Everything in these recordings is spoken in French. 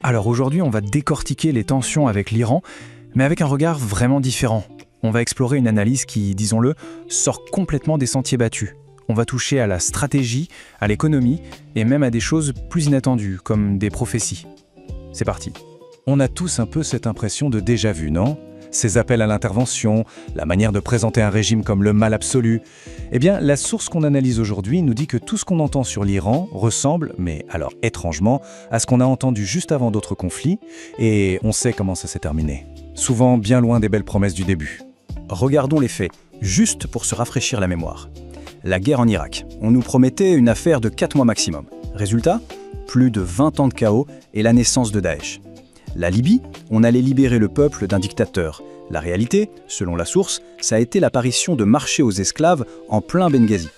Alors aujourd'hui, on va décortiquer les tensions avec l'Iran, mais avec un regard vraiment différent. On va explorer une analyse qui, disons-le, sort complètement des sentiers battus. On va toucher à la stratégie, à l'économie et même à des choses plus inattendues, comme des prophéties. C'est parti. On a tous un peu cette impression de déjà-vu, non ? Ces appels à l'intervention, la manière de présenter un régime comme le mal absolu. Eh bien, la source qu'on analyse aujourd'hui nous dit que tout ce qu'on entend sur l'Iran ressemble, mais alors étrangement, à ce qu'on a entendu juste avant d'autres conflits, et on sait comment ça s'est terminé. Souvent bien loin des belles promesses du début. Regardons les faits, juste pour se rafraîchir la mémoire. La guerre en Irak. On nous promettait une affaire de 4 mois maximum. Résultat ? Plus de 20 ans de chaos et la naissance de Daesh. La Libye, on allait libérer le peuple d'un dictateur. La réalité, selon la source, ça a été l'apparition de marchés aux esclaves en plein Benghazi.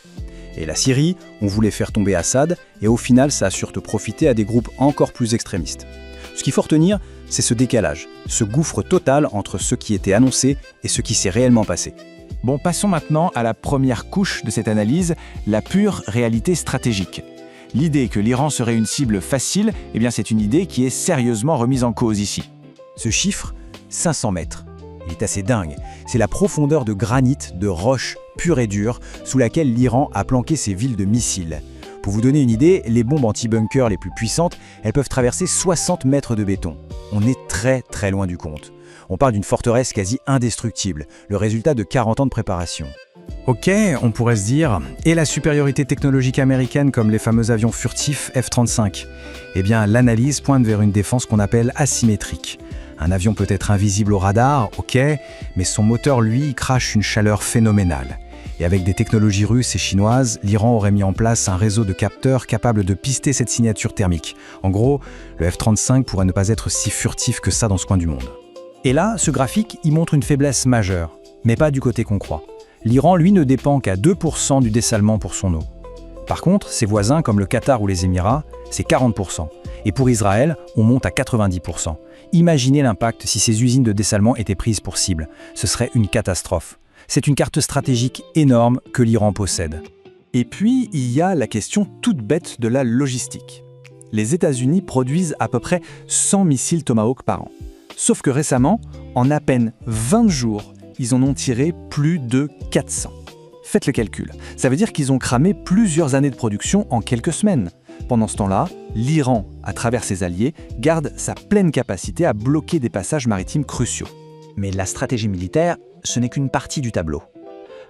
Et la Syrie, on voulait faire tomber Assad, et au final, ça a surtout profité à des groupes encore plus extrémistes. Ce qu'il faut retenir, c'est ce décalage, ce gouffre total entre ce qui était annoncé et ce qui s'est réellement passé. Bon, passons maintenant à la première couche de cette analyse, la pure réalité stratégique. L'idée que l'Iran serait une cible facile, eh bien c'est une idée qui est sérieusement remise en cause ici. Ce chiffre, 500 mètres, il est assez dingue. C'est la profondeur de granit, de roche pure et dure, sous laquelle l'Iran a planqué ses villes de missiles. Pour vous donner une idée, les bombes anti-bunker les plus puissantes, elles peuvent traverser 60 mètres de béton. On est très très loin du compte. On parle d'une forteresse quasi indestructible, le résultat de 40 ans de préparation. Ok, on pourrait se dire, et la supériorité technologique américaine comme les fameux avions furtifs F-35 ? Eh bien, l'analyse pointe vers une défense qu'on appelle asymétrique. Un avion peut être invisible au radar, ok, mais son moteur, lui, crache une chaleur phénoménale. Et avec des technologies russes et chinoises, l'Iran aurait mis en place un réseau de capteurs capable de pister cette signature thermique. En gros, le F-35 pourrait ne pas être si furtif que ça dans ce coin du monde. Et là, ce graphique, il montre une faiblesse majeure, mais pas du côté qu'on croit. L'Iran, lui, ne dépend qu'à 2% du dessalement pour son eau. Par contre, ses voisins comme le Qatar ou les Émirats, c'est 40%. Et pour Israël, on monte à 90%. Imaginez l'impact si ces usines de dessalement étaient prises pour cible. Ce serait une catastrophe. C'est une carte stratégique énorme que l'Iran possède. Et puis, il y a la question toute bête de la logistique. Les États-Unis produisent à peu près 100 missiles Tomahawk par an. Sauf que récemment, en à peine 20 jours, ils en ont tiré plus de 400. Faites le calcul, ça veut dire qu'ils ont cramé plusieurs années de production en quelques semaines. Pendant ce temps-là, l'Iran, à travers ses alliés, garde sa pleine capacité à bloquer des passages maritimes cruciaux. Mais la stratégie militaire, ce n'est qu'une partie du tableau.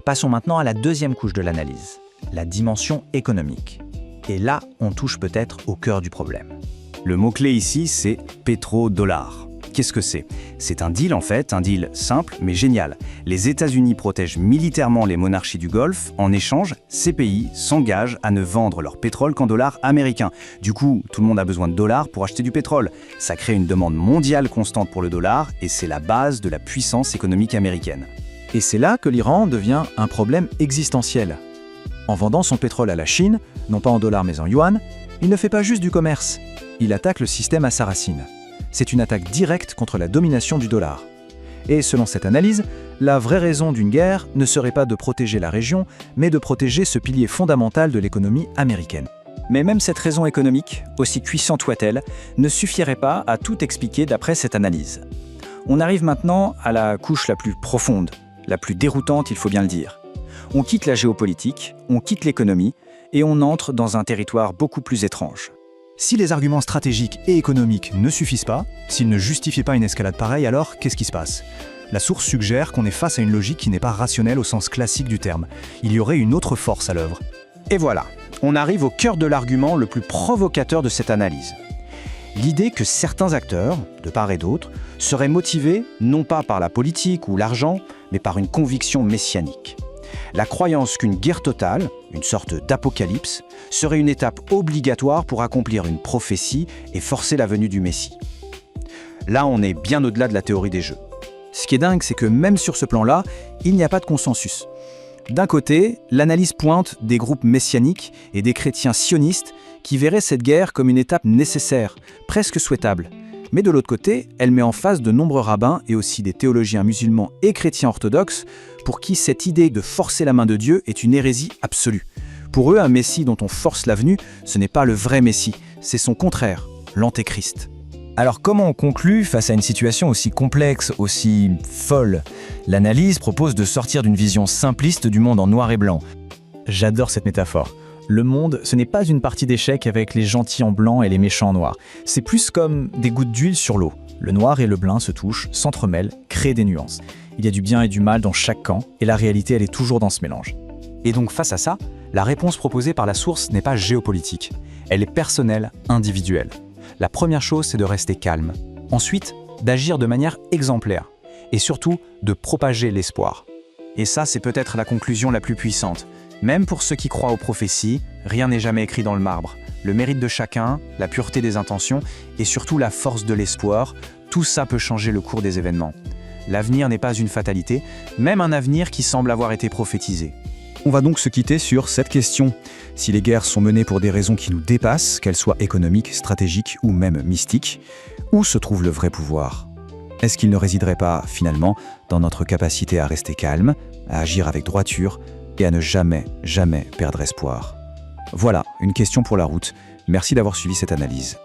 Passons maintenant à la deuxième couche de l'analyse, la dimension économique. Et là, on touche peut-être au cœur du problème. Le mot-clé ici, c'est pétrodollar. Qu'est-ce que c'est ? C'est un deal en fait, un deal simple mais génial. Les États-Unis protègent militairement les monarchies du Golfe. En échange, ces pays s'engagent à ne vendre leur pétrole qu'en dollars américains. Du coup, tout le monde a besoin de dollars pour acheter du pétrole. Ça crée une demande mondiale constante pour le dollar et c'est la base de la puissance économique américaine. Et c'est là que l'Iran devient un problème existentiel. En vendant son pétrole à la Chine, non pas en dollars mais en yuan, il ne fait pas juste du commerce. Il attaque le système à sa racine. C'est une attaque directe contre la domination du dollar. Et selon cette analyse, la vraie raison d'une guerre ne serait pas de protéger la région, mais de protéger ce pilier fondamental de l'économie américaine. Mais même cette raison économique, aussi puissante soit-elle, ne suffirait pas à tout expliquer d'après cette analyse. On arrive maintenant à la couche la plus profonde, la plus déroutante, il faut bien le dire. On quitte la géopolitique, on quitte l'économie, et on entre dans un territoire beaucoup plus étrange. Si les arguments stratégiques et économiques ne suffisent pas, s'ils ne justifient pas une escalade pareille, alors qu'est-ce qui se passe ? La source suggère qu'on est face à une logique qui n'est pas rationnelle au sens classique du terme. Il y aurait une autre force à l'œuvre. Et voilà, on arrive au cœur de l'argument le plus provocateur de cette analyse. L'idée que certains acteurs, de part et d'autre, seraient motivés non pas par la politique ou l'argent, mais par une conviction messianique. La croyance qu'une guerre totale, une sorte d'apocalypse, serait une étape obligatoire pour accomplir une prophétie et forcer la venue du Messie. Là, on est bien au-delà de la théorie des jeux. Ce qui est dingue, c'est que même sur ce plan-là, il n'y a pas de consensus. D'un côté, l'analyse pointe des groupes messianiques et des chrétiens sionistes qui verraient cette guerre comme une étape nécessaire, presque souhaitable. Mais de l'autre côté, elle met en face de nombreux rabbins et aussi des théologiens musulmans et chrétiens orthodoxes pour qui cette idée de forcer la main de Dieu est une hérésie absolue. Pour eux, un Messie dont on force la venue, ce n'est pas le vrai Messie, c'est son contraire, l'Antéchrist. Alors comment on conclut face à une situation aussi complexe, aussi folle? L'analyse propose de sortir d'une vision simpliste du monde en noir et blanc. J'adore cette métaphore. Le monde, ce n'est pas une partie d'échecs avec les gentils en blanc et les méchants en noir. C'est plus comme des gouttes d'huile sur l'eau. Le noir et le blanc se touchent, s'entremêlent, créent des nuances. Il y a du bien et du mal dans chaque camp, et la réalité, elle est toujours dans ce mélange. Et donc face à ça, la réponse proposée par la source n'est pas géopolitique. Elle est personnelle, individuelle. La première chose, c'est de rester calme. Ensuite, d'agir de manière exemplaire. Et surtout, de propager l'espoir. Et ça, c'est peut-être la conclusion la plus puissante. Même pour ceux qui croient aux prophéties, rien n'est jamais écrit dans le marbre. Le mérite de chacun, la pureté des intentions et surtout la force de l'espoir, tout ça peut changer le cours des événements. L'avenir n'est pas une fatalité, même un avenir qui semble avoir été prophétisé. On va donc se quitter sur cette question. Si les guerres sont menées pour des raisons qui nous dépassent, qu'elles soient économiques, stratégiques ou même mystiques, où se trouve le vrai pouvoir? Est-ce qu'il ne résiderait pas, finalement, dans notre capacité à rester calme, à agir avec droiture et à ne jamais, jamais perdre espoir? Voilà, une question pour la route. Merci d'avoir suivi cette analyse.